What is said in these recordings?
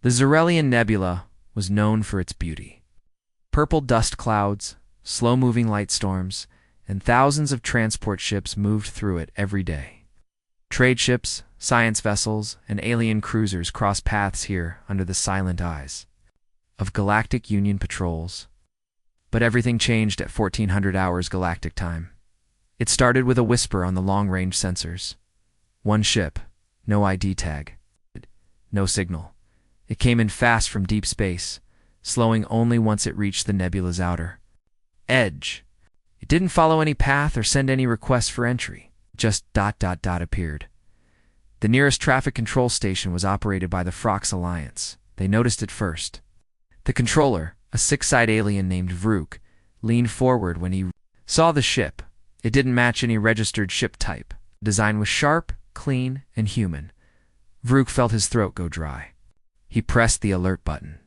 The Zarelian Nebula was known for its beauty. Purple dust clouds, slow-moving light storms, and thousands of transport ships moved through it every day. Trade ships, science vessels, and alien cruisers crossed paths here under the silent eyes of Galactic Union patrols. But everything changed at 1400 hours galactic time. It started with a whisper on the long-range sensors. One ship, no ID tag, no signal. It came in fast from deep space, slowing only once it reached the nebula's outer edge. It didn't follow any path or send any requests for entry. Just ... appeared. The nearest traffic control station was operated by the Frox Alliance. They noticed it first. The controller, a six-eyed alien named Vrook, leaned forward when he saw the ship. It didn't match any registered ship type. The design was sharp, clean, and human. Vrook felt his throat go dry. He pressed the alert button.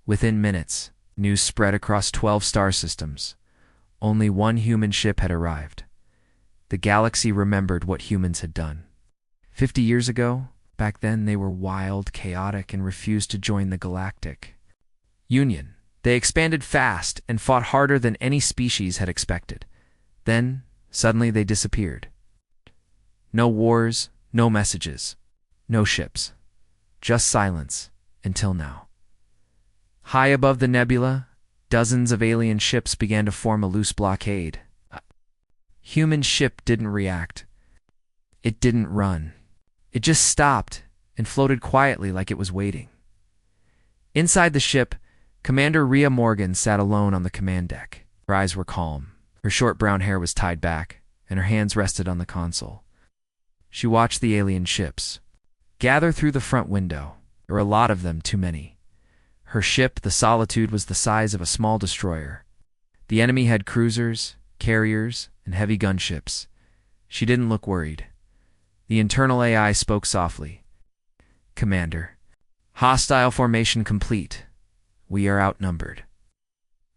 Within minutes, news spread across 12 star systems. Only one human ship had arrived. The galaxy remembered what humans had done. 50 years ago, back then they were wild, chaotic, and refused to join the Galactic Union. They expanded fast and fought harder than any species had expected. Then, suddenly they disappeared. No wars, no messages, no ships. Just silence, until now. High above the nebula, dozens of alien ships began to form a loose blockade. Human ship didn't react. It didn't run. It just stopped and floated quietly like it was waiting. Inside the ship, Commander Rhea Morgan sat alone on the command deck. Her eyes were calm. Her short brown hair was tied back, and her hands rested on the console. She watched the alien ships gather through the front window. There were a lot of them, too many. Her ship, the Solitude, was the size of a small destroyer. The enemy had cruisers, carriers, and heavy gunships. She didn't look worried. The internal AI spoke softly. "Commander, hostile formation complete. We are outnumbered."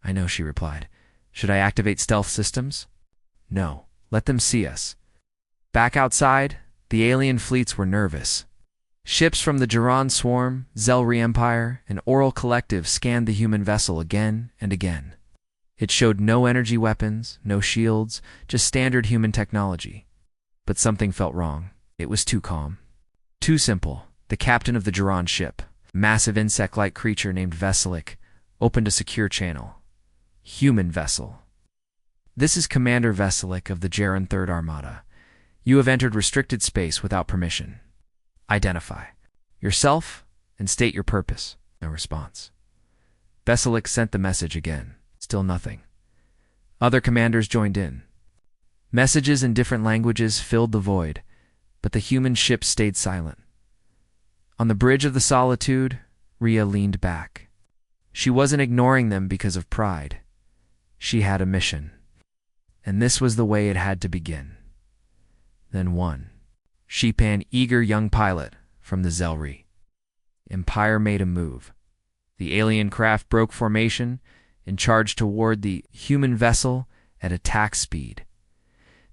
"I know," she replied. "Should I activate stealth systems?" "No. Let them see us." Back outside, the alien fleets were nervous. Ships from the Geron Swarm, Zelri Empire, and Oral Collective scanned the human vessel again and again. It showed no energy weapons, no shields, just standard human technology. But something felt wrong. It was too calm. Too simple. The captain of the Geron ship, a massive insect-like creature named Veselik, opened a secure channel. "Human vessel. This is Commander Veselik of the Geron Third Armada. You have entered restricted space without permission. Identify yourself and state your purpose." No response. Veselik sent the message again. Still nothing. Other commanders joined in. Messages in different languages filled the void, but the human ship stayed silent. On the bridge of the Solitude, Rhea leaned back. She wasn't ignoring them because of pride. She had a mission. And this was the way it had to begin. Then one. Sheepan, eager young pilot from the Zelri Empire, made a move. The alien craft broke formation and charged toward the human vessel at attack speed.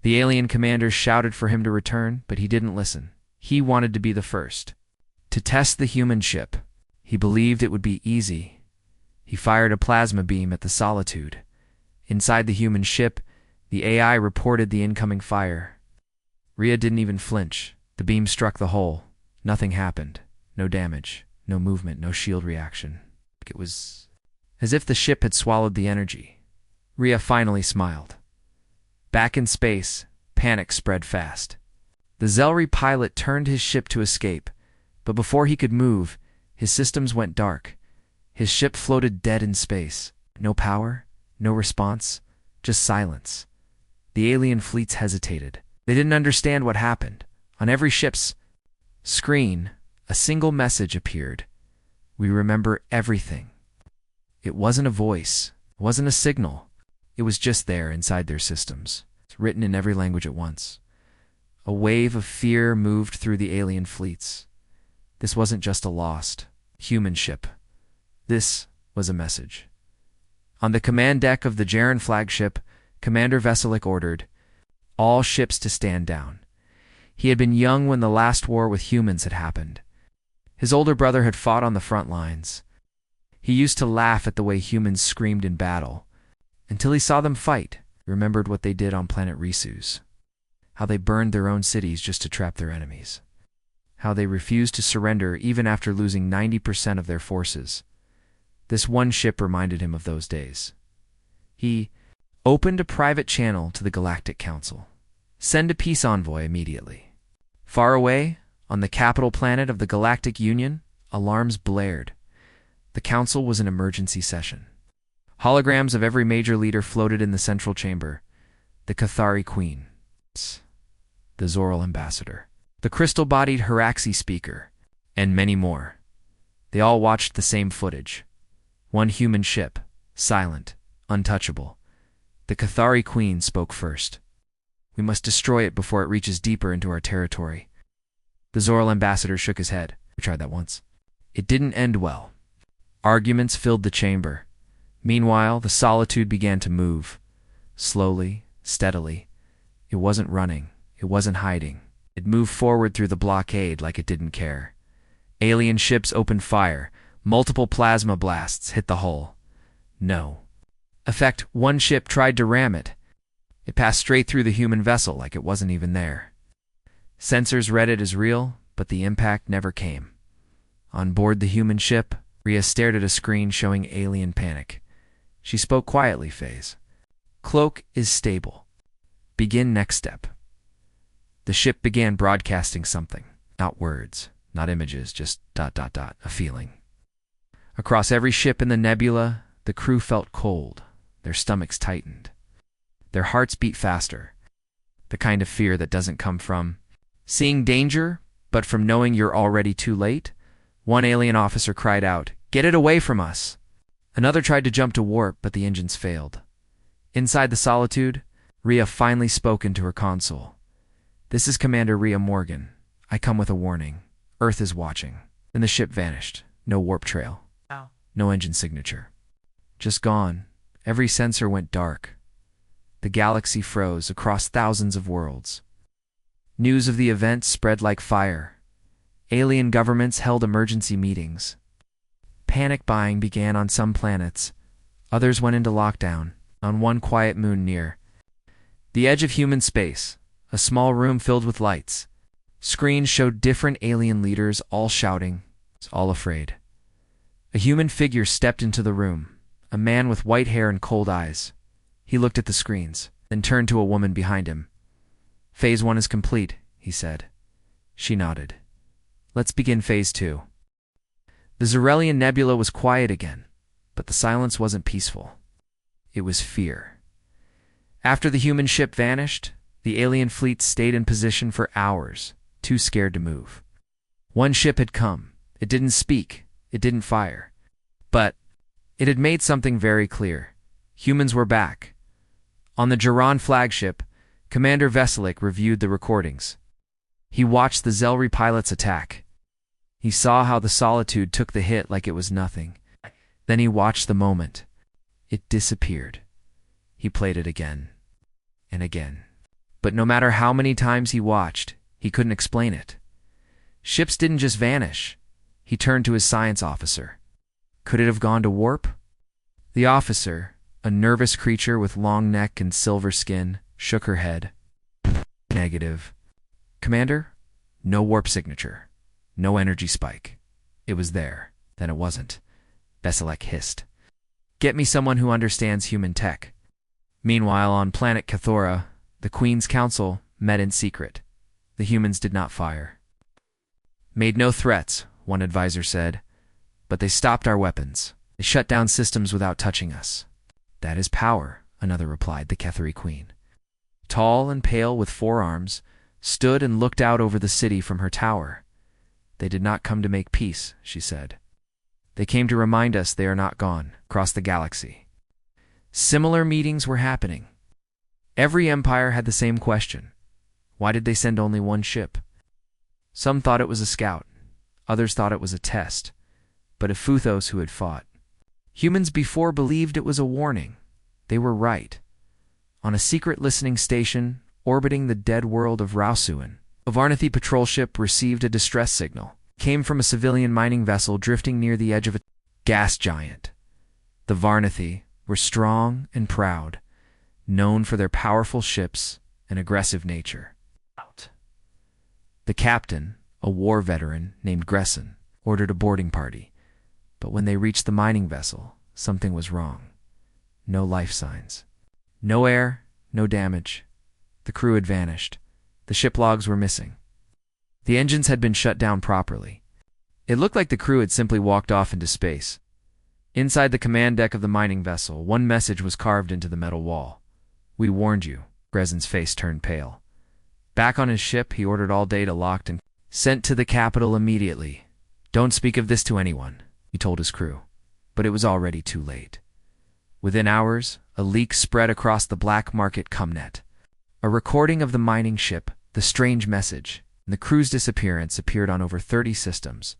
The alien commander shouted for him to return, but he didn't listen. He wanted to be the first. To test the human ship. He believed it would be easy. He fired a plasma beam at the Solitude. Inside the human ship, the AI reported the incoming fire. Rhea didn't even flinch. The beam struck the hull. Nothing happened. No damage. No movement. No shield reaction. It was as if the ship had swallowed the energy. Rhea finally smiled. Back in space, panic spread fast. The Zelri pilot turned his ship to escape, but before he could move, his systems went dark. His ship floated dead in space. No power, no response, just silence. The alien fleets hesitated. They didn't understand what happened. On every ship's screen, a single message appeared. "We remember everything." It wasn't a voice. It wasn't a signal. It was just there inside their systems. It's written in every language at once. A wave of fear moved through the alien fleets. This wasn't just a lost human ship. This was a message. On the command deck of the Geron flagship, Commander Veselik ordered all ships to stand down. He had been young when the last war with humans had happened. His older brother had fought on the front lines. He used to laugh at the way humans screamed in battle, until he saw them fight, remembered what they did on planet Risus, how they burned their own cities just to trap their enemies, how they refused to surrender even after losing 90% of their forces. This one ship reminded him of those days. He opened a private channel to the Galactic Council. Send a peace envoy immediately. Far away, on the capital planet of the Galactic Union, alarms blared. The council was in emergency session. Holograms of every major leader floated in the central chamber. The Cathari Queen, the Zoral Ambassador, the crystal-bodied Haraxi speaker, and many more. They all watched the same footage. One human ship, silent, untouchable. The Cathari Queen spoke first. We must destroy it before it reaches deeper into our territory. The Zoral Ambassador shook his head. We tried that once. It didn't end well. Arguments filled the chamber. Meanwhile, the Solitude began to move. Slowly, steadily. It wasn't running. It wasn't hiding. It moved forward through the blockade like it didn't care. Alien ships opened fire. Multiple plasma blasts hit the hull. No effect. One ship tried to ram it. It passed straight through the human vessel like it wasn't even there. Sensors read it as real, but the impact never came. On board the human ship, Rhea stared at a screen showing alien panic. She spoke quietly, Phase. Cloak is stable. Begin next step. The ship began broadcasting something. Not words, not images, just ... a feeling. Across every ship in the nebula, the crew felt cold. Their stomachs tightened. Their hearts beat faster. The kind of fear that doesn't come from seeing danger, but from knowing you're already too late. One alien officer cried out, "Get it away from us!" Another tried to jump to warp, but the engines failed. Inside the Solitude, Rhea finally spoke into her console. "This is Commander Rhea Morgan. I come with a warning. Earth is watching." Then the ship vanished. No warp trail. Wow. No engine signature. Just gone. Every sensor went dark. The galaxy froze across thousands of worlds. News of the event spread like fire. Alien governments held emergency meetings. Panic buying began on some planets. Others went into lockdown, on one quiet moon near the edge of human space, a small room filled with lights. Screens showed different alien leaders, all shouting, all afraid. A human figure stepped into the room, a man with white hair and cold eyes. He looked at the screens, then turned to a woman behind him. "Phase 1 is complete," he said. She nodded. "Let's begin Phase 2. The Zarelian Nebula was quiet again, but the silence wasn't peaceful. It was fear. After the human ship vanished, the alien fleet stayed in position for hours, too scared to move. One ship had come. It didn't speak. It didn't fire. But it had made something very clear. Humans were back. On the Jiran flagship, Commander Veselik reviewed the recordings. He watched the Zelri pilots attack. He saw how the Solitude took the hit like it was nothing. Then he watched the moment. It disappeared. He played it again and again. But no matter how many times he watched, he couldn't explain it. Ships didn't just vanish. He turned to his science officer. Could it have gone to warp? The officer, a nervous creature with long neck and silver skin, shook her head. Negative. Commander, no warp signature. No energy spike. It was there. Then it wasn't. Veselek hissed. "Get me someone who understands human tech." Meanwhile, on planet Cathora, the Queen's Council met in secret. The humans did not fire. "Made no threats," one advisor said, "but they stopped our weapons. They shut down systems without touching us." "That is power," another replied, the Cathari Queen. Tall and pale with 4 arms, stood and looked out over the city from her tower. "They did not come to make peace," she said. "They came to remind us they are not gone across the galaxy." Similar meetings were happening. Every empire had the same question. Why did they send only one ship? Some thought it was a scout. Others thought it was a test. But Efuthos who had fought. Humans before believed it was a warning. They were right. On a secret listening station orbiting the dead world of Rausuan, a Varnathi patrol ship received a distress signal. came from a civilian mining vessel drifting near the edge of a gas giant. The Varnathi were strong and proud, known for their powerful ships and aggressive nature. The captain, a war veteran named Gresson, ordered a boarding party, but when they reached the mining vessel, something was wrong. No life signs. No air, no damage. The crew had vanished. The ship logs were missing. The engines had been shut down properly. It looked like the crew had simply walked off into space. Inside the command deck of the mining vessel, one message was carved into the metal wall. "We warned you." Gresson's face turned pale. Back on his ship, he ordered all data locked and sent to the capital immediately. "Don't speak of this to anyone," he told his crew. But it was already too late. Within hours, a leak spread across the black market Cumnet. A recording of the mining ship, the strange message, and the crew's disappearance appeared on over 30 systems.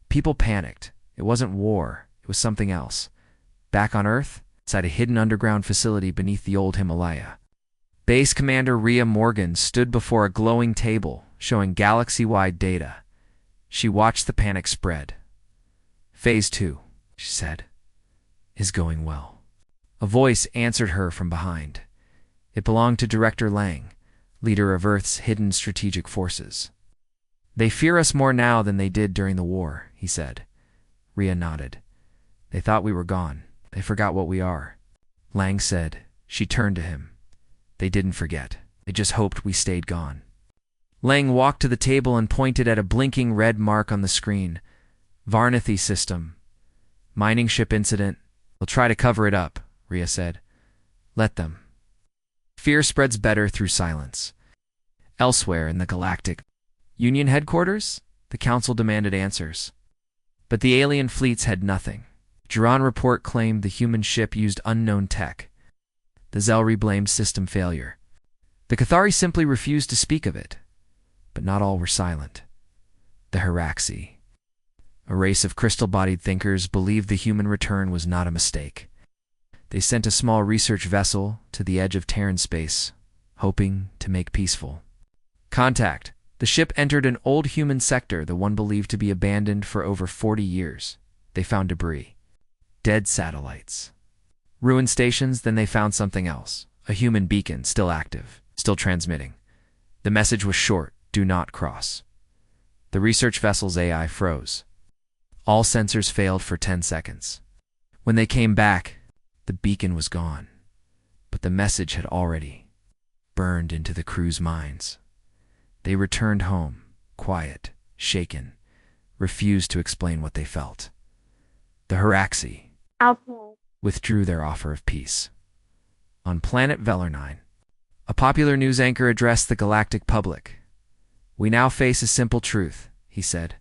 People panicked. It wasn't war. It was something else. Back on Earth, inside a hidden underground facility beneath the old Himalaya, Base Commander Rhea Morgan stood before a glowing table showing galaxy-wide data. She watched the panic spread. "Phase 2, she said, "is going well." A voice answered her from behind. It belonged to Director Lang, leader of Earth's hidden strategic forces. "They fear us more now than they did during the war," he said. Rhea nodded. "They thought we were gone. They forgot what we are." Lang said. She turned to him. "They didn't forget. They just hoped we stayed gone." Lang walked to the table and pointed at a blinking red mark on the screen. "Varnathi system. Mining ship incident. They'll try to cover it up," Rhea said. "Let them." Fear spreads better through silence. Elsewhere in the Galactic Union headquarters, the Council demanded answers. But the alien fleets had nothing. Duran report claimed the human ship used unknown tech. The Zelri blamed system failure. The Cathari simply refused to speak of it. But not all were silent. The Hiraxi, a race of crystal-bodied thinkers, believed the human return was not a mistake. They sent a small research vessel to the edge of Terran space, hoping to make peaceful contact. The ship entered an old human sector, the one believed to be abandoned for over 40 years. They found debris, dead satellites, ruined stations. Then they found something else, a human beacon still active, still transmitting. The message was short: "Do not cross." The research vessel's AI froze. All sensors failed for 10 seconds. When they came back, the beacon was gone, but the message had already burned into the crew's minds. They returned home, quiet, shaken, refused to explain what they felt. The Hiraxi withdrew their offer of peace. On planet Velernine, a popular news anchor addressed the galactic public. "We now face a simple truth," he said.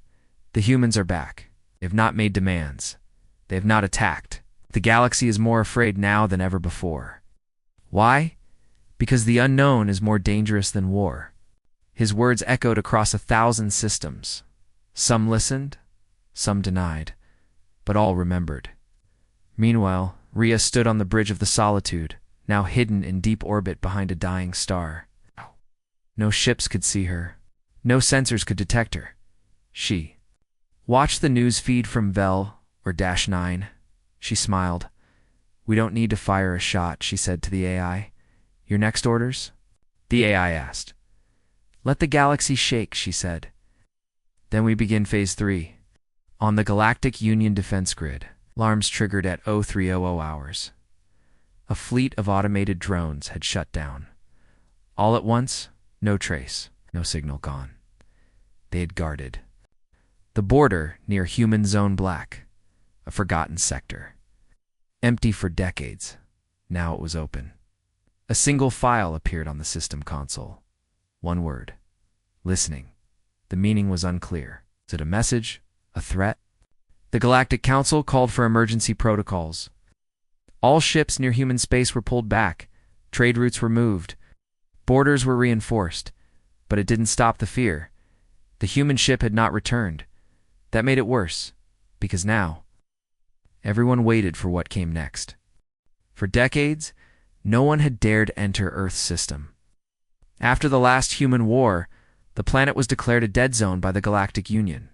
"The humans are back. They have not made demands. They have not attacked. The galaxy is more afraid now than ever before. Why? Because the unknown is more dangerous than war." His words echoed across 1,000 systems. Some listened, some denied, but all remembered. Meanwhile, Rhea stood on the bridge of the Solitude, now hidden in deep orbit behind a dying star. No ships could see her. No sensors could detect her. She watched the news feed from Vel or -9. She smiled. "We don't need to fire a shot," she said to the AI. "Your next orders?" The AI asked. "Let the galaxy shake," she said. "Then we begin Phase 3. On the Galactic Union defense grid, alarms triggered at 0300 hours. A fleet of automated drones had shut down. All at once, no trace, no signal gone. They had guarded the border near Human Zone Black, a forgotten sector. Empty for decades, now it was open. A single file appeared on the system console. One word: listening. The meaning was unclear. Was it a message? A threat? The Galactic Council called for emergency protocols. All ships near human space were pulled back. Trade routes were moved. Borders were reinforced. But it didn't stop the fear. The human ship had not returned. That made it worse, because now everyone waited for what came next. For decades, no one had dared enter Earth's system. After the last human war, the planet was declared a dead zone by the Galactic Union.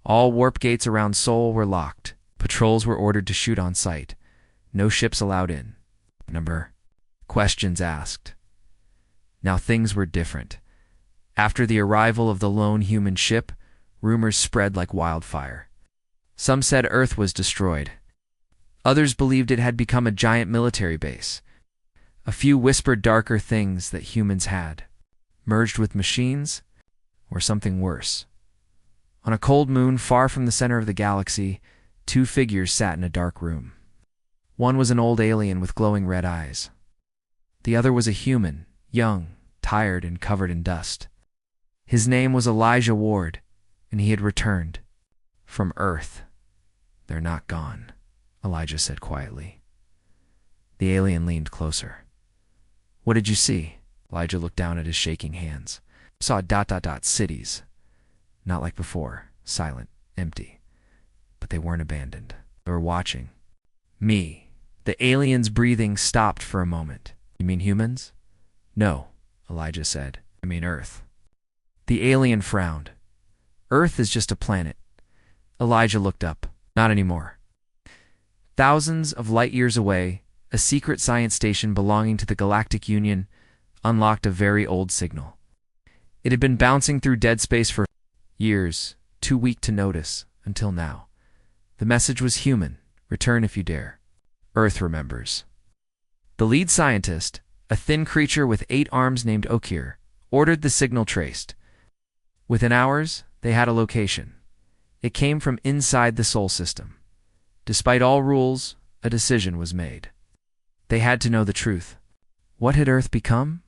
All warp gates around Seoul were locked. Patrols were ordered to shoot on sight. No ships allowed in. Questions asked. Now things were different. After the arrival of the lone human ship, rumors spread like wildfire. Some said Earth was destroyed. Others believed it had become a giant military base. A few whispered darker things that humans had merged with machines, or something worse. On a cold moon far from the center of the galaxy, two figures sat in a dark room. One was an old alien with glowing red eyes. The other was a human, young, tired, and covered in dust. His name was Elijah Ward, and he had returned from Earth. "They're not gone," Elijah said quietly. The alien leaned closer. "What did you see?" Elijah looked down at his shaking hands. "Saw ... cities. Not like before, silent, empty. But they weren't abandoned. They were watching. Me." The alien's breathing stopped for a moment. "You mean humans?" "No," Elijah said. "I mean Earth." The alien frowned. "Earth is just a planet." Elijah looked up. "Not anymore." Thousands of light years away, a secret science station belonging to the Galactic Union unlocked a very old signal. It had been bouncing through dead space for years, too weak to notice, until now. The message was human: return if you dare. Earth remembers. The lead scientist, a thin creature with 8 arms named Okir, ordered the signal traced. Within hours, they had a location. It came from inside the Sol system. Despite all rules, a decision was made. They had to know the truth. What had Earth become?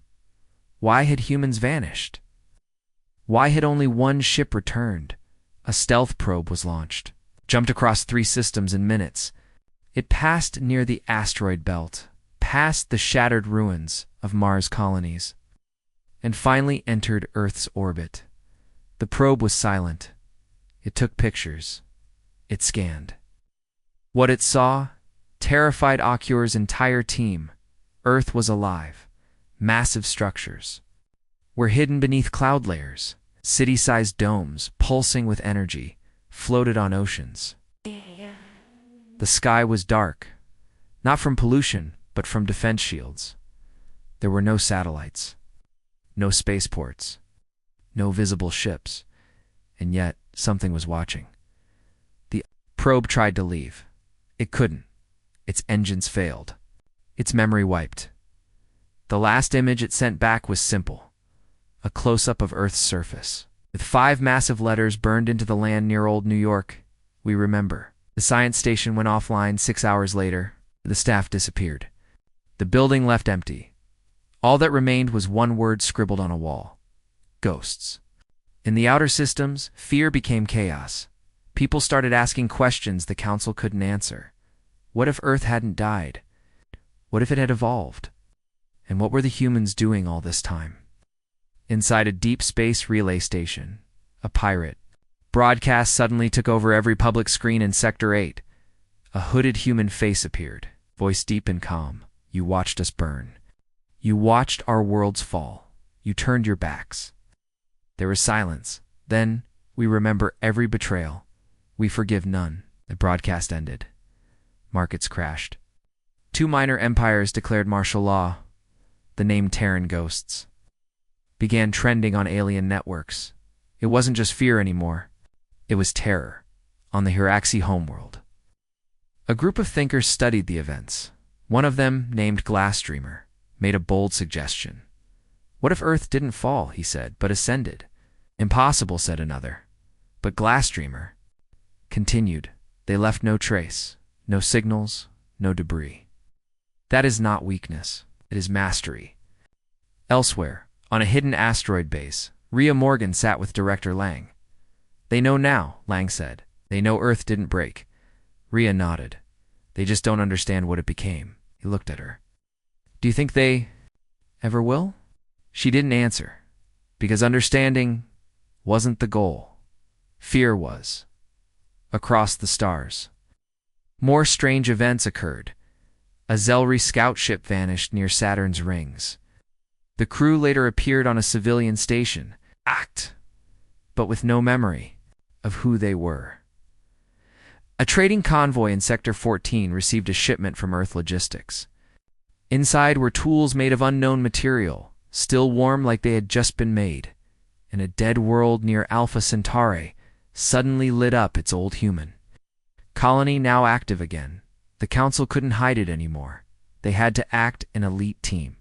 Why had humans vanished? Why had only one ship returned? A stealth probe was launched, jumped across 3 systems in minutes. It passed near the asteroid belt, past the shattered ruins of Mars colonies, and finally entered Earth's orbit. The probe was silent. It took pictures. It scanned. What it saw terrified Okur's entire team. Earth was alive. Massive structures were hidden beneath cloud layers. City-sized domes, pulsing with energy, floated on oceans. The sky was dark, not from pollution, but from defense shields. There were no satellites, no spaceports, no visible ships, and yet something was watching. The probe tried to leave. It couldn't. Its engines failed. Its memory wiped. The last image it sent back was simple: a close-up of Earth's surface. With 5 massive letters burned into the land near Old New York, "We remember." The science station went offline 6 hours later. The staff disappeared. The building left empty. All that remained was one word scribbled on a wall: ghosts. In the outer systems, fear became chaos. People started asking questions the council couldn't answer. What if Earth hadn't died? What if it had evolved? And what were the humans doing all this time? Inside a deep space relay station, a pirate broadcast suddenly took over every public screen in Sector 8. A hooded human face appeared, voice deep and calm. "You watched us burn. You watched our worlds fall. You turned your backs." There was silence. Then, "We remember every betrayal. We forgive none." The broadcast ended. Markets crashed. 2 minor empires declared martial law. The name Terran Ghosts began trending on alien networks. It wasn't just fear anymore. It was terror on the Hiraxi homeworld. A group of thinkers studied the events. One of them, named Glassdreamer, made a bold suggestion. "What if Earth didn't fall," he said, "but ascended?" "Impossible," said another. But Glassdreamer continued. "They left no trace, no signals, no debris. That is not weakness. It is mastery." Elsewhere, on a hidden asteroid base, Rhea Morgan sat with Director Lang. "They know now," Lang said. "They know Earth didn't break." Rhea nodded. "They just don't understand what it became." He looked at her. "Do you think they ever will?" She didn't answer, because understanding wasn't the goal. Fear was. Across the stars, more strange events occurred. A Zelri scout ship vanished near Saturn's rings. The crew later appeared on a civilian station, but with no memory. of who they were. A trading convoy in Sector 14 received a shipment from Earth Logistics. Inside were tools made of unknown material, still warm like they had just been made, and a dead world near Alpha Centauri suddenly lit up its old human. Colony now active again. The Council couldn't hide it anymore. They had to act. An elite team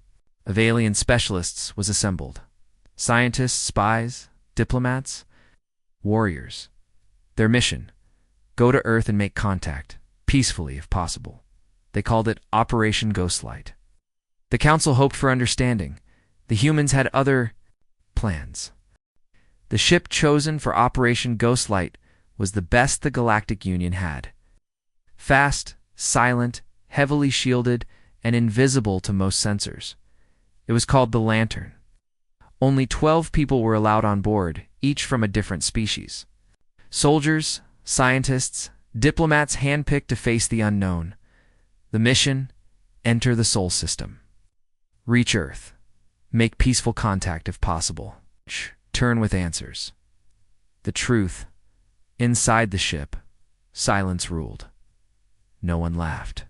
of alien specialists was assembled. Scientists, spies, diplomats, warriors. Their mission: go to Earth and make contact, peacefully if possible. They called it Operation Ghostlight. The Council hoped for understanding. The humans had other plans. The ship chosen for Operation Ghostlight was the best the Galactic Union had. Fast, silent, heavily shielded, and invisible to most sensors. It was called the Lantern. Only 12 people were allowed on board, each from a different species. Soldiers, scientists, diplomats handpicked to face the unknown. The mission: enter the Sol System. Reach Earth. Make peaceful contact if possible. Turn with answers. The truth: inside the ship, silence ruled. No one laughed.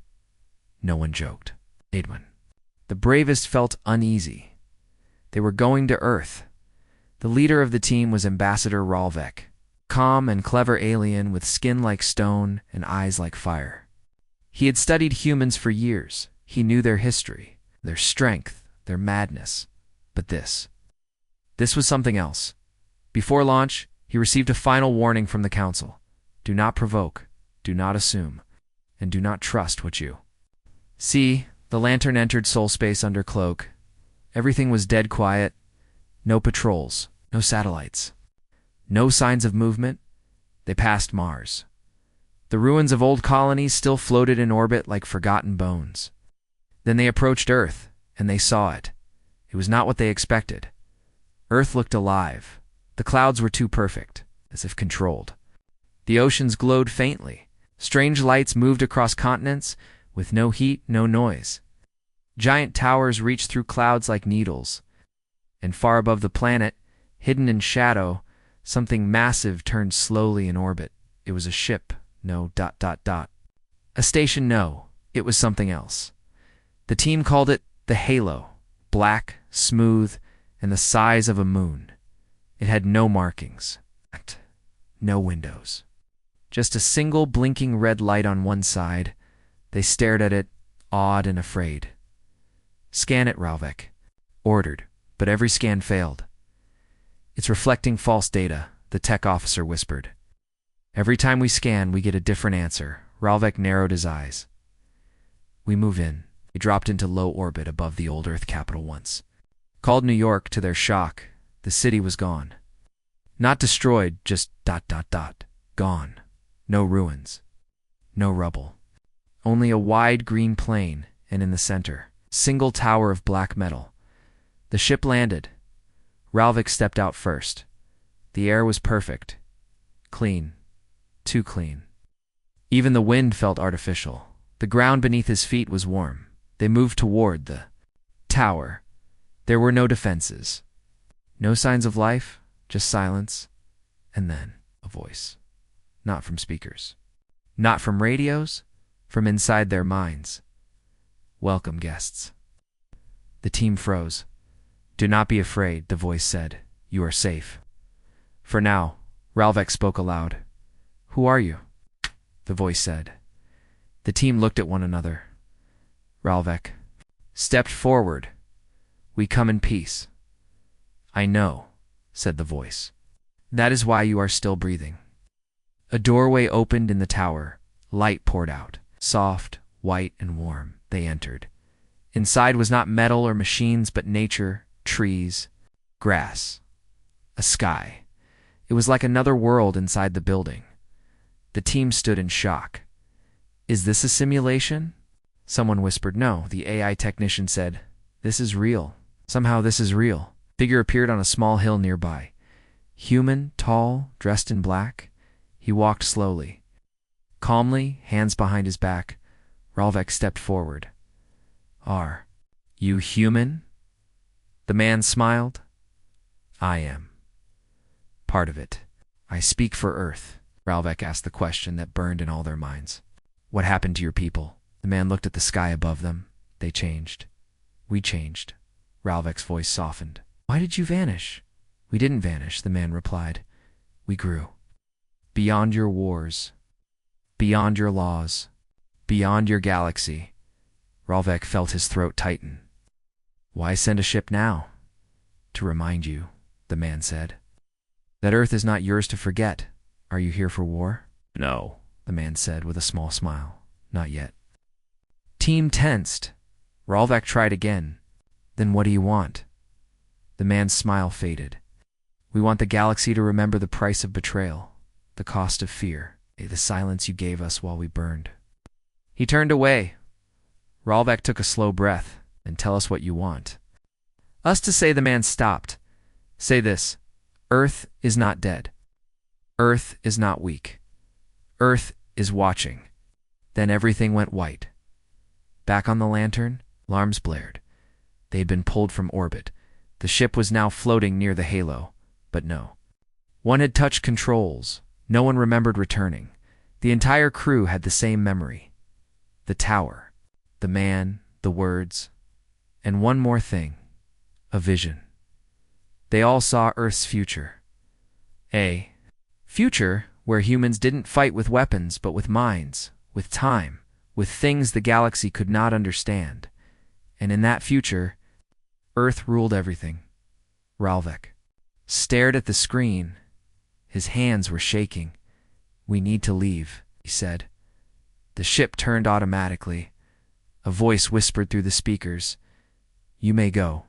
No one joked. Adwin. The bravest felt uneasy. They were going to Earth. The leader of the team was Ambassador Ralvek, calm and clever alien with skin like stone and eyes like fire. He had studied humans for years. He knew their history, their strength, their madness. But this was something else. Before launch, he received a final warning from the Council. Do not provoke, do not assume, and do not trust what you see. The Lantern entered Sol space under cloak. Everything was dead quiet. No patrols, no satellites, no signs of movement. They passed Mars. The ruins of old colonies still floated in orbit like forgotten bones. Then they approached Earth, and they saw it. It was not what they expected. Earth looked alive. The clouds were too perfect, as if controlled. The oceans glowed faintly. Strange lights moved across continents, with no heat, no noise. Giant towers reached through clouds like needles. And far above the planet, hidden in shadow, something massive turned slowly in orbit. It was a ship. No ... A station. No, it was something else. The team called it the Halo. Black, smooth, and the size of a moon. It had no markings. No windows. Just a single blinking red light on one side. They stared at it, awed and afraid. Scan it, Ralvek ordered, but every scan failed. It's reflecting false data, the tech officer whispered. Every time we scan, we get a different answer. Ralvek narrowed his eyes. We move in. They dropped into low orbit above the old Earth capital once. Called New York. To their shock, the city was gone. Not destroyed, just ... Gone. No ruins. No rubble. Only a wide green plain, and in the center, single tower of black metal. The ship landed. Ralvik stepped out first. The air was perfect. Clean. Too clean. Even the wind felt artificial. The ground beneath his feet was warm. They moved toward the tower. There were no defenses. No signs of life, just silence. And then a voice. Not from speakers. Not from radios. From inside their minds. Welcome, guests. The team froze. Do not be afraid, the voice said. You are safe. For now, Ralvek spoke aloud. Who are you? The voice said. The team looked at one another. Ralvek stepped forward. We come in peace. I know, said the voice. That is why you are still breathing. A doorway opened in the tower. Light poured out. Soft, white, and warm. They entered. Inside was not metal or machines, but nature, trees, grass, a sky. It was like another world inside the building. The team stood in shock. Is this a simulation? Someone whispered. No, the AI technician said. This is real. Somehow this is real. Figure appeared on a small hill nearby. Human, tall, dressed in black. He walked slowly. Calmly, hands behind his back, Ralvek stepped forward. Are you human? The man smiled. I am. Part of it. I speak for Earth. Ralvek asked the question that burned in all their minds. What happened to your people? The man looked at the sky above them. They changed. We changed. Ralvek's voice softened. Why did you vanish? We didn't vanish, the man replied. We grew. Beyond your wars. Beyond your laws. Beyond your galaxy. Ralvek felt his throat tighten. Why send a ship now? To remind you, the man said. That Earth is not yours to forget. Are you here for war? No, the man said with a small smile. Not yet. Team tensed. Ralvek tried again. Then what do you want? The man's smile faded. We want the galaxy to remember the price of betrayal, the cost of fear, the silence you gave us while we burned. He turned away. Ralvek took a slow breath. And tell us what you want. Us to say, the man stopped. Say this. Earth is not dead. Earth is not weak. Earth is watching. Then everything went white. Back on the lantern, alarms blared. They had been pulled from orbit. The ship was now floating near the halo. But no. One had touched controls. No one remembered returning. The entire crew had the same memory. The tower. The man. The words. And one more thing. A vision. They all saw Earth's future. A future where humans didn't fight with weapons but with minds, with time, with things the galaxy could not understand. And in that future, Earth ruled everything. Ralvek stared at the screen. His hands were shaking. We need to leave, he said. The ship turned automatically. A voice whispered through the speakers. You may go,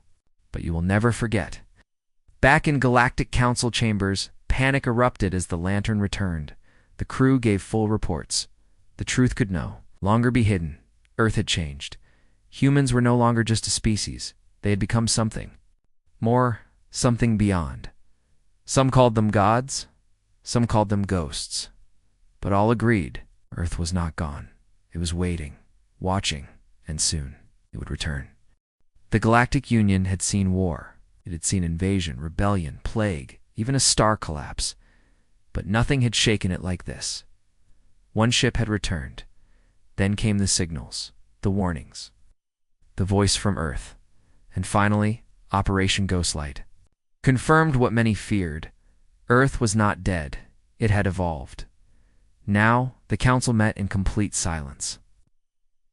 but you will never forget. Back in Galactic Council chambers, panic erupted as the lantern returned. The crew gave full reports. The truth could no longer be hidden. Earth had changed. Humans were no longer just a species. They had become something. More, something beyond. Some called them gods. Some called them ghosts. But all agreed, Earth was not gone. It was waiting, watching, and soon it would return. The Galactic Union had seen war. It had seen invasion, rebellion, plague, even a star collapse. But nothing had shaken it like this. One ship had returned. Then came the signals, the warnings, the voice from Earth. And finally, Operation Ghostlight confirmed what many feared. Earth was not dead. It had evolved. Now, the council met in complete silence.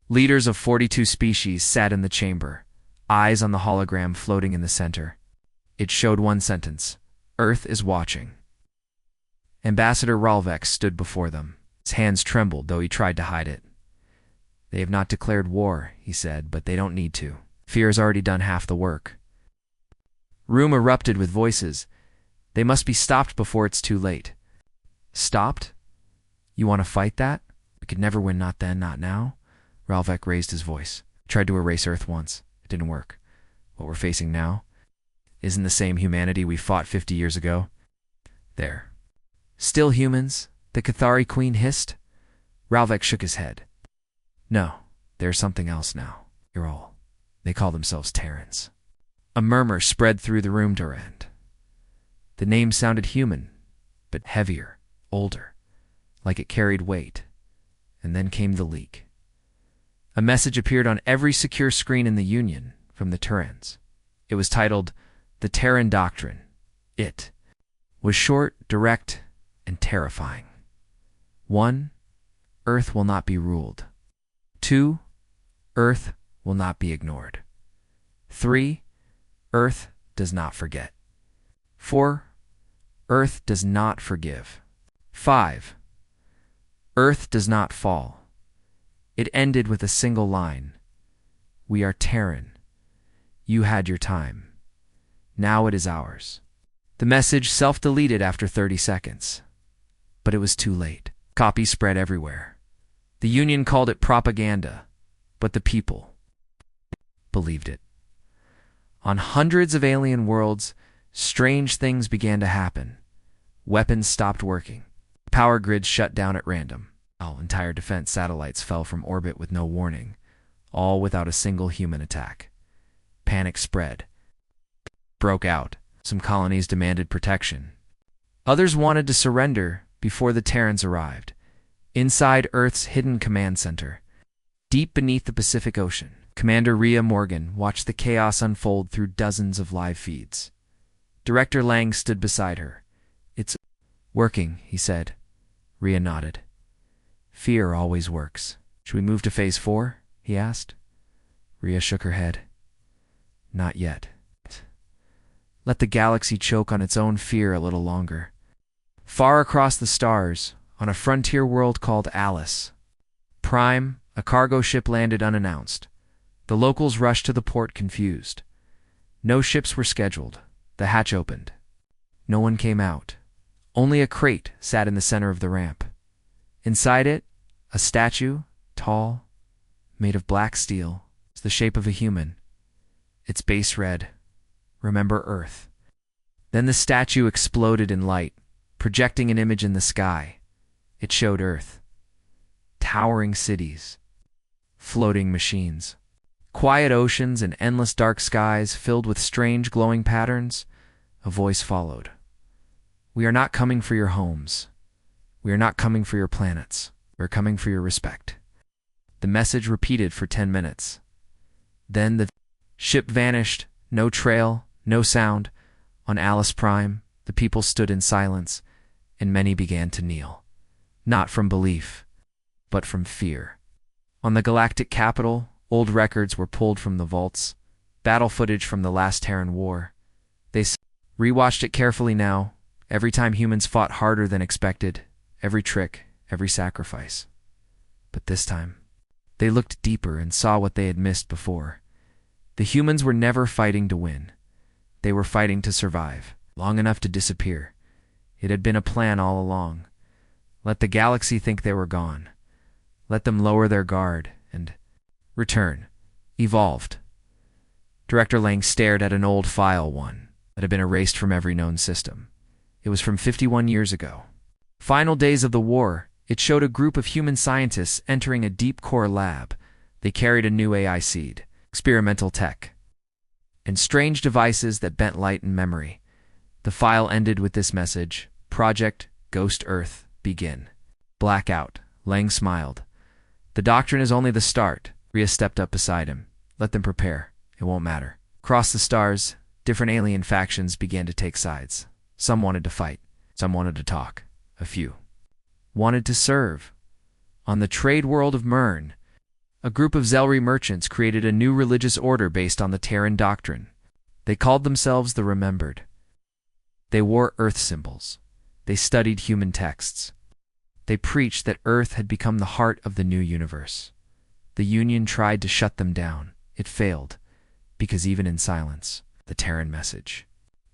Leaders of 42 species sat in the chamber, eyes on the hologram floating in the center. It showed one sentence. Earth is watching. Ambassador Ralvek stood before them. His hands trembled, though he tried to hide it. They have not declared war, he said, but they don't need to. Fear has already done half the work. Room erupted with voices. They must be stopped before it's too late. Stopped? You want to fight that? We could never win, not then, not now. Ralvek raised his voice. Tried to erase Earth once. It didn't work. What we're facing now isn't the same humanity we fought 50 years ago. There. Still humans? The Cathari Queen hissed. Ralvek shook his head. No, there's something else now. You're all. They call themselves Terrans. A murmur spread through the room, Durand. The name sounded human, but heavier, older, like it carried weight. And then came the leak. A message appeared on every secure screen in the Union from the Terrans. It was titled, The Terran Doctrine. It was short, direct, and terrifying. 1. Earth will not be ruled. 2. Earth will not be ignored. 3. Earth does not forget. 4. Earth does not forgive. 5. Earth does not fall. It ended with a single line. We are Terran. You had your time. Now it is ours. The message self-deleted after 30 seconds. But it was too late. Copies spread everywhere. The Union called it propaganda, but the people believed it. On hundreds of alien worlds, strange things began to happen. Weapons stopped working. Power grids shut down at random. Entire defense satellites fell from orbit with no warning, all without a single human attack. Panic spread. Broke out. Some colonies demanded protection. Others wanted to surrender before the Terrans arrived. Inside Earth's hidden command center, deep beneath the Pacific Ocean, Commander Rhea Morgan watched the chaos unfold through dozens of live feeds. Director Lang stood beside her. "It's working," he said. Rhea nodded. "Fear always works. Should we move to Phase 4? He asked. Rhea shook her head. "Not yet. Let the galaxy choke on its own fear a little longer." Far across the stars, on a frontier world called Alice Prime, a cargo ship landed unannounced. The locals rushed to the port confused. No ships were scheduled. The hatch opened. No one came out. Only a crate sat in the center of the ramp. Inside it, a statue, tall, made of black steel, the shape of a human. Its base read, "Remember Earth." Then the statue exploded in light, projecting an image in the sky. It showed Earth. Towering cities. Floating machines. Quiet oceans and endless dark skies filled with strange glowing patterns. A voice followed. "We are not coming for your homes. We are not coming for your planets. We are coming for your respect." The message repeated for 10 minutes. Then the ship vanished, no trail, no sound. On Alice Prime, the people stood in silence, and many began to kneel. Not from belief, but from fear. On the galactic capital, old records were pulled from the vaults, battle footage from the last Terran War. They rewatched it carefully now, every time humans fought harder than expected, every trick, every sacrifice. But this time, they looked deeper and saw what they had missed before. The humans were never fighting to win. They were fighting to survive, long enough to disappear. It had been a plan all along. Let the galaxy think they were gone. Let them lower their guard and return, evolved. Director Lang stared at an old file, one that had been erased from every known system. It was from 51 years ago. Final days of the war, it showed a group of human scientists entering a deep core lab. They carried a new AI seed, experimental tech, and strange devices that bent light and memory. The file ended with this message: Project Ghost Earth, begin. Blackout. Lang smiled. "The doctrine is only the start." Rhea stepped up beside him. "Let them prepare. It won't matter." Across the stars, different alien factions began to take sides. Some wanted to fight. Some wanted to talk. A few wanted to serve. On the trade world of Mern, a group of Zelri merchants created a new religious order based on the Terran doctrine. They called themselves the Remembered. They wore Earth symbols. They studied human texts. They preached that Earth had become the heart of the new universe. The Union tried to shut them down. It failed, because even in silence, the Terran message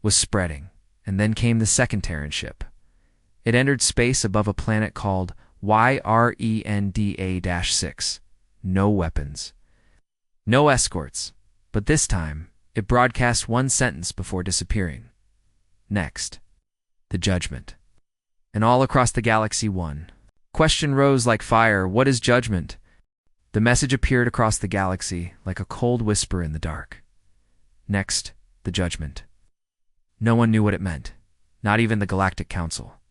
was spreading. And then came the second Terran ship. It entered space above a planet called YRENDA-6. No weapons. No escorts. But this time, it broadcast one sentence before disappearing. Next. The judgment. And all across the galaxy, one question rose like fire: what is judgment? The message appeared across the galaxy like a cold whisper in the dark. Next. The judgment. No one knew what it meant, not even the Galactic Council.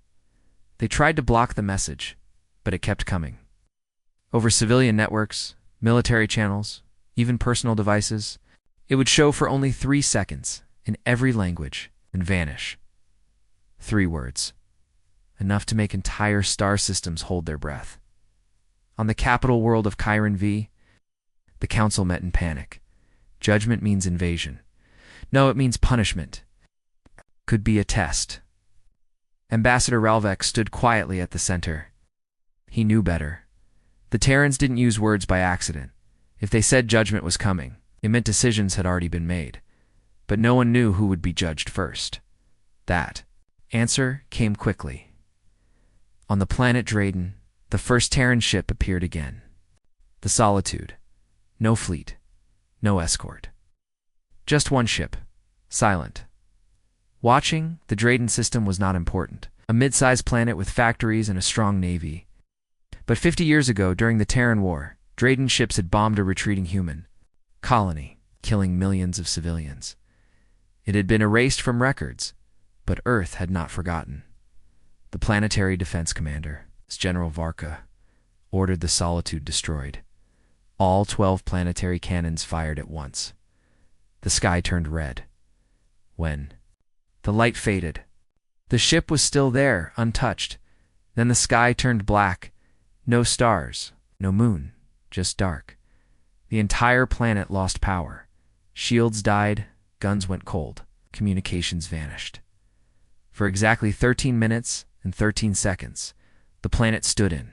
They tried to block the message, but it kept coming. Over civilian networks, military channels, even personal devices, it would show for only 3 seconds in every language and vanish. 3 words. Enough to make entire star systems hold their breath. On the capital world of Chiron V, the council met in panic. Judgment means invasion. No, it means punishment. Could be a test. Ambassador Ralvek stood quietly at the center. He knew better. The Terrans didn't use words by accident. If they said judgment was coming, it meant decisions had already been made. But no one knew who would be judged first. That answer came quickly. On the planet Drayden, the first Terran ship appeared again. The Solitude. No fleet. No escort. Just one ship. Silent. Watching, the Drayden system was not important. A mid-sized planet with factories and a strong navy. But 50 years ago, during the Terran War, Drayden ships had bombed a retreating human colony, killing millions of civilians. It had been erased from records, but Earth had not forgotten. The planetary defense commander, General Varka, ordered the Solitude destroyed. All 12 planetary cannons fired at once. The sky turned red. When the light faded, the ship was still there, untouched. Then the sky turned black. No stars, no moon, just dark. The entire planet lost power. Shields died, guns went cold, communications vanished. For exactly 13 minutes and 13 seconds, the planet stood in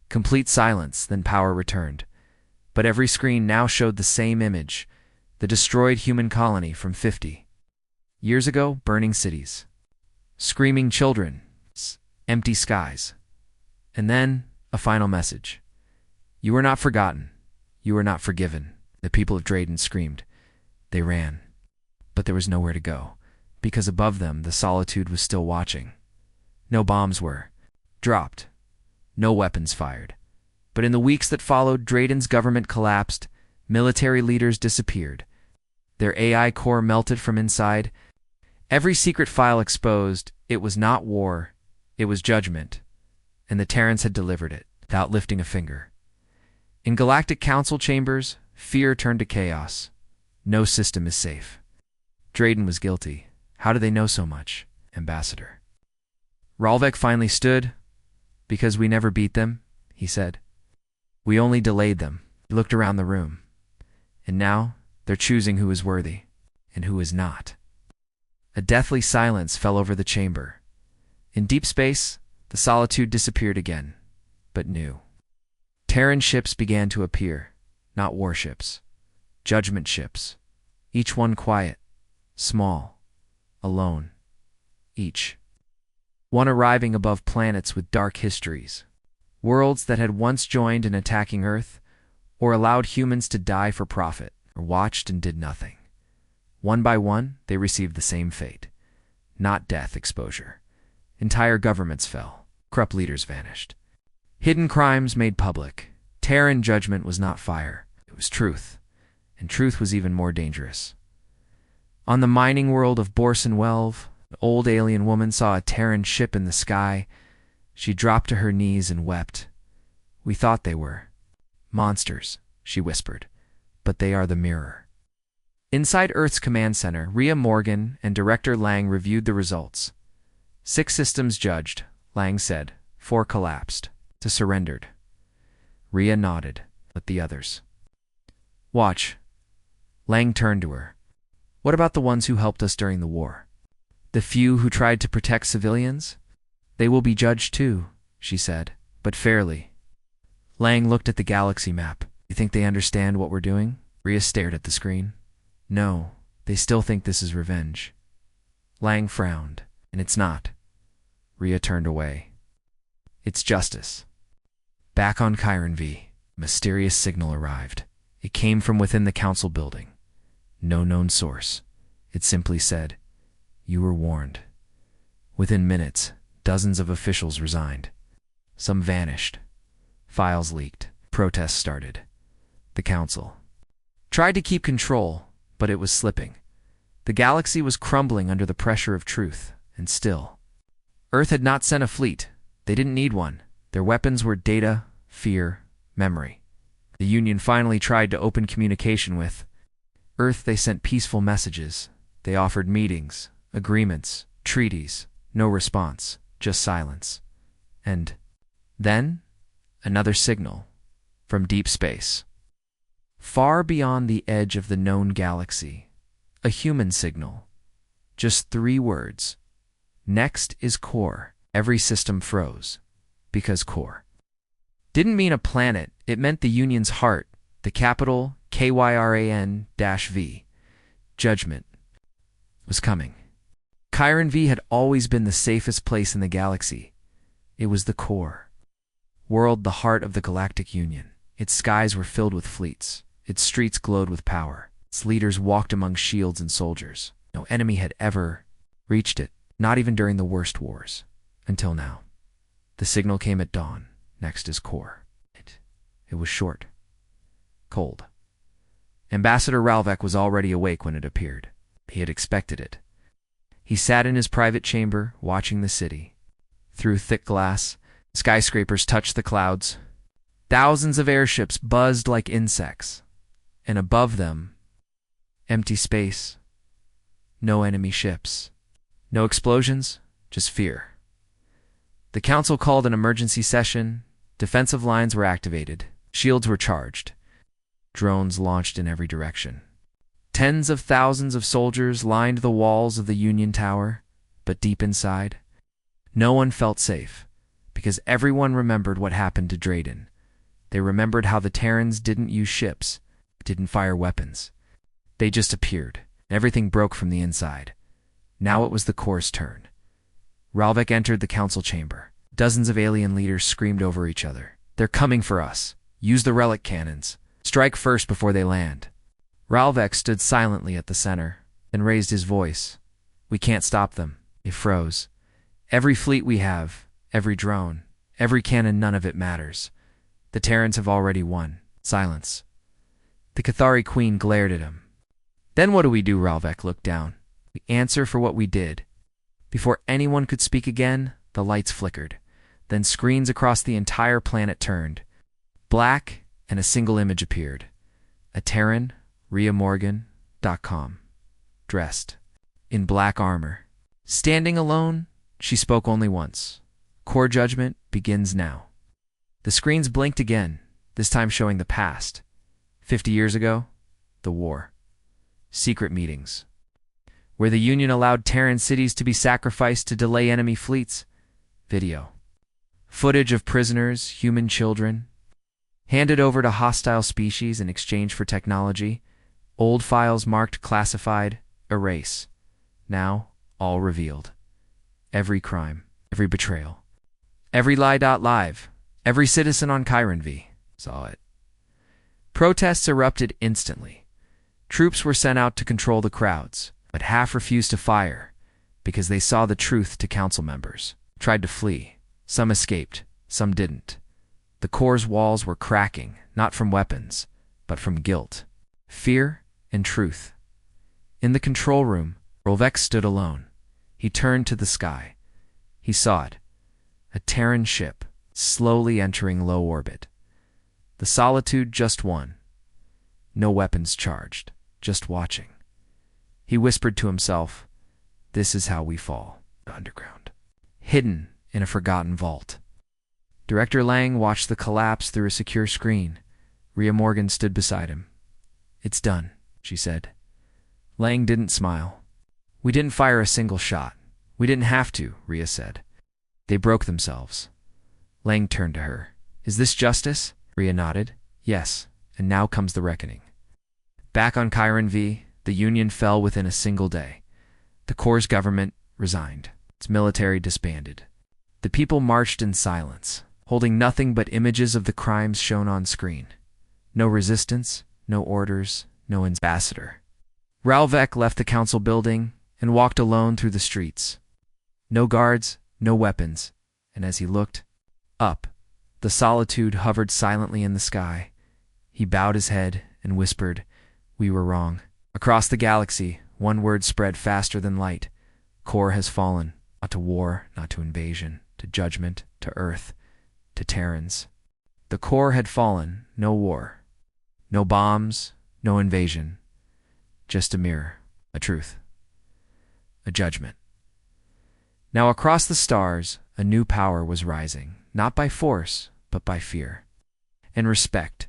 complete silence, then power returned. But every screen now showed the same image, the destroyed human colony from 50 years ago, burning cities, screaming children, empty skies. And then a final message. You are not forgotten. You are not forgiven. The people of Drayden screamed. They ran. But there was nowhere to go, because above them the Solitude was still watching. No bombs were dropped. No weapons fired. But in the weeks that followed, Drayden's government collapsed. Military leaders disappeared. Their AI core melted from inside. Every secret file exposed. It was not war. It was judgment. And the Terrans had delivered it, without lifting a finger. In galactic council chambers, fear turned to chaos. No system is safe. Drayden was guilty. How do they know so much, Ambassador? Ralvek finally stood. Because we never beat them, he said. We only delayed them. He looked around the room. And now, they're choosing who is worthy, and who is not. A deathly silence fell over the chamber. In deep space, the Solitude disappeared again, but new. Terran ships began to appear, not warships. Judgment ships. Each one quiet, small, alone. Each one arriving above planets with dark histories. Worlds that had once joined in attacking Earth, or allowed humans to die for profit, or watched and did nothing. One by one, they received the same fate. Not death, exposure. Entire governments fell. Corrupt leaders vanished. Hidden crimes made public. Terran judgment was not fire. It was truth. And truth was even more dangerous. On the mining world of Borson Welv, an old alien woman saw a Terran ship in the sky. She dropped to her knees and wept. We thought they were monsters, she whispered, but they are the mirror. Inside Earth's command center, Rhea Morgan and Director Lang reviewed the results. 6 systems judged, Lang said. 4 collapsed. 2 surrendered. Rhea nodded, but the others. Watch. Lang turned to her. What about the ones who helped us during the war? The few who tried to protect civilians? They will be judged too, she said, but fairly. Lang looked at the galaxy map. You think they understand what we're doing? Rhea stared at the screen. No, they still think this is revenge. Lang frowned, and it's not. Rhea turned away. It's justice. Back on Chiron V, a mysterious signal arrived. It came from within the council building. No known source. It simply said, "You were warned." Within minutes, dozens of officials resigned. Some vanished. Files leaked. Protests started. The council tried to keep control, but it was slipping. The galaxy was crumbling under the pressure of truth, and still. Earth had not sent a fleet. They didn't need one. Their weapons were data, fear, memory. The Union finally tried to open communication with Earth. They sent peaceful messages. They offered meetings, agreements, treaties. No response, just silence. And then, another signal from deep space. Far beyond the edge of the known galaxy, a human signal. Just 3 words. Next is core. Every system froze, because core didn't mean a planet, it meant the Union's heart, the capital Kyran-V. Judgment was coming. Chiron V had always been the safest place in the galaxy. It was the core. World, the heart of the Galactic Union. Its skies were filled with fleets. Its streets glowed with power. Its leaders walked among shields and soldiers. No enemy had ever reached it, not even during the worst wars. Until now. The signal came at dawn. Next is core. It was short. Cold. Ambassador Ralvek was already awake when it appeared. He had expected it. He sat in his private chamber, watching the city. through thick glass. Skyscrapers touched the clouds. Thousands of airships buzzed like insects. And above them, empty space. No enemy ships. No explosions, just fear. The council called an emergency session. Defensive lines were activated. Shields were charged. Drones launched in every direction. Tens of thousands of soldiers lined the walls of the Union Tower, but deep inside, no one felt safe, because everyone remembered what happened to Drayden. They remembered how the Terrans didn't use ships, didn't fire weapons. They just appeared. Everything broke from the inside. Now it was the Corps' turn. Ralvek entered the council chamber. Dozens of alien leaders screamed over each other. "They're coming for us. Use the relic cannons. Strike first before they land." Ralvek stood silently at the center, then raised his voice. "We can't stop them." They froze. "Every fleet we have, every drone, every cannon, none of it matters. The Terrans have already won." Silence. The Cathari Queen glared at him. "Then what do we do?" Ralvek looked down. "We answer for what we did." Before anyone could speak again, the lights flickered. Then screens across the entire planet turned. Black, and a single image appeared. A Terran, RheaMorgan.com, dressed in black armor. Standing alone, she spoke only once. "Core judgment begins now." The screens blinked again, this time showing the past. 50 years ago, the war. Secret meetings, where the Union allowed Terran cities to be sacrificed to delay enemy fleets. Video. Footage of prisoners, human children, handed over to hostile species in exchange for technology. Old files marked classified, erase. Now, all revealed. Every crime, every betrayal, every lie.live, every citizen on Chiron V saw it. Protests erupted instantly. Troops were sent out to control the crowds, but half refused to fire because they saw the truth to council members. Tried to flee. Some escaped, some didn't. The Corps' walls were cracking, not from weapons, but from guilt, fear, and truth. In the control room, Ralvek stood alone. He turned to the sky. He saw it. A Terran ship, slowly entering low orbit. The Solitude just won. No weapons charged, just watching. He whispered to himself, "This is how we fall." Underground. Hidden in a forgotten vault. Director Lang watched the collapse through a secure screen. Rhea Morgan stood beside him. "It's done," she said. Lang didn't smile. "We didn't fire a single shot. We didn't have to," Rhea said. "They broke themselves." Lang turned to her. "Is this justice?" Rhea nodded. "Yes, and now comes the reckoning." Back on Chiron V, the Union fell within a single day. The Corps' government resigned. Its military disbanded. The people marched in silence, holding nothing but images of the crimes shown on screen. No resistance, no orders, no ambassador. Ralvek left the council building and walked alone through the streets. No guards, no weapons, and as he looked up, the Solitude hovered silently in the sky. He bowed his head and whispered, "We were wrong." Across the galaxy, one word spread faster than light. Core has fallen, not to war, not to invasion, to judgment, to Earth, to Terrans. The Core had fallen, no war, no bombs, no invasion, just a mirror, a truth, a judgment. Now across the stars, a new power was rising, not by force, but by fear and respect.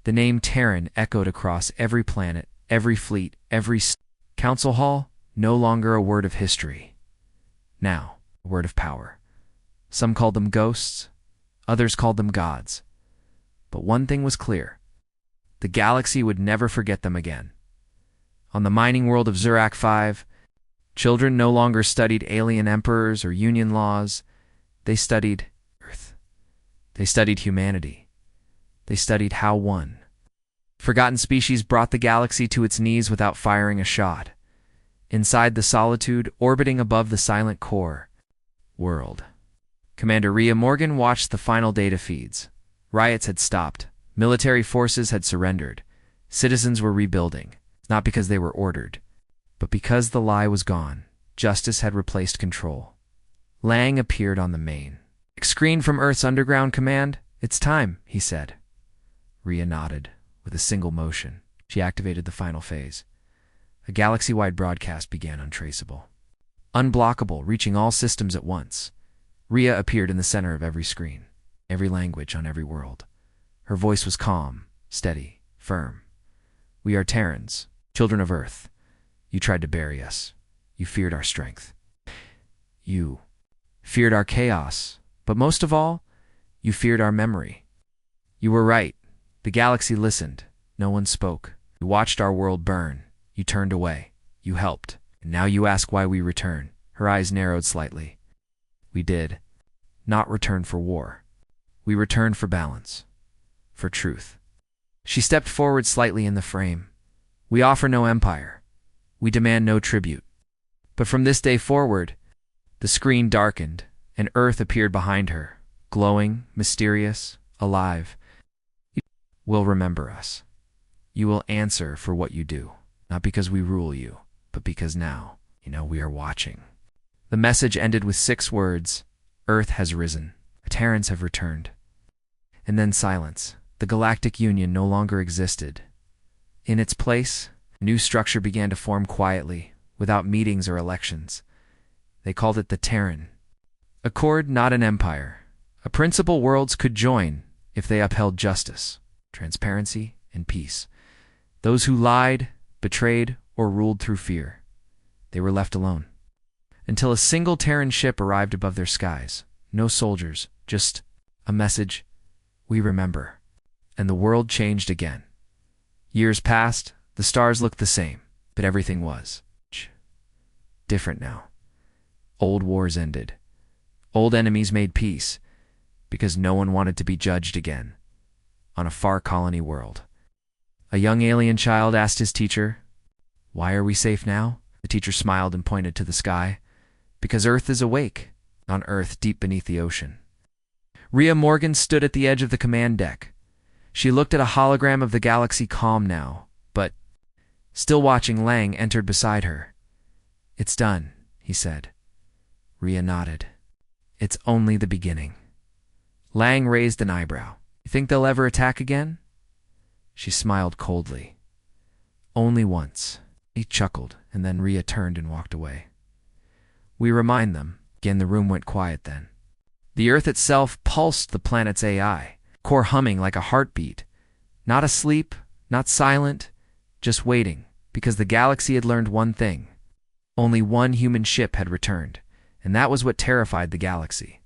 The name Terran echoed across every planet, every fleet, every council hall, no longer a word of history. Now, a word of power. Some called them ghosts, others called them gods. But one thing was clear. The galaxy would never forget them again. On the mining world of Zurak V, children no longer studied alien emperors or union laws. They studied Earth. They studied humanity. They studied how one forgotten species brought the galaxy to its knees without firing a shot. Inside the Solitude, orbiting above the silent Core world, Commander Rhea Morgan watched the final data feeds. Riots had stopped. Military forces had surrendered. Citizens were rebuilding, not because they were ordered, but because the lie was gone. Justice had replaced control. Lang appeared on the main screen from Earth's underground command. "It's time," he said. Rhea nodded. With a single motion, she activated the final phase. A galaxy-wide broadcast began, untraceable, unblockable, reaching all systems at once. Rhea appeared in the center of every screen, every language on every world. Her voice was calm, steady, firm. "We are Terrans, children of Earth. You tried to bury us. You feared our strength. You feared our chaos, but most of all, you feared our memory. You were right. The galaxy listened. No one spoke. You watched our world burn. You turned away. You helped. And now you ask why we return." Her eyes narrowed slightly. "We did not return for war. We returned for balance, for truth." She stepped forward slightly in the frame. "We offer no empire. We demand no tribute. But from this day forward," the screen darkened, and Earth appeared behind her, glowing, mysterious, alive. "You will remember us. You will answer for what you do, not because we rule you, but because now, we are watching." The message ended with 6 words: "Earth has risen. The Terrans have returned." And then silence. The Galactic Union no longer existed. In its place, a new structure began to form quietly, without meetings or elections. They called it the Terran Accord, not an empire. A principle worlds could join if they upheld justice, transparency, and peace. Those who lied, betrayed, or ruled through fear, they were left alone. Until a single Terran ship arrived above their skies. No soldiers, just a message: "We remember." And the world changed again. Years passed, the stars looked the same, but everything was different now. Old wars ended. Old enemies made peace, because no one wanted to be judged again on a far colony world. A young alien child asked his teacher, "Why are we safe now?" The teacher smiled and pointed to the sky. "Because Earth is awake, on Earth deep beneath the ocean." Rhea Morgan stood at the edge of the command deck. She looked at a hologram of the galaxy, calm now, but still watching. Lang entered beside her. "It's done," he said. Rhea nodded. "It's only the beginning." Lang raised an eyebrow. "You think they'll ever attack again?" She smiled coldly. "Only once." He chuckled, and then Rhea turned and walked away. "We remind them." Again the room went quiet then. The Earth itself pulsed, the planet's AI, core humming like a heartbeat. Not asleep, not silent, just waiting, because the galaxy had learned one thing. Only one human ship had returned, and that was what terrified the galaxy.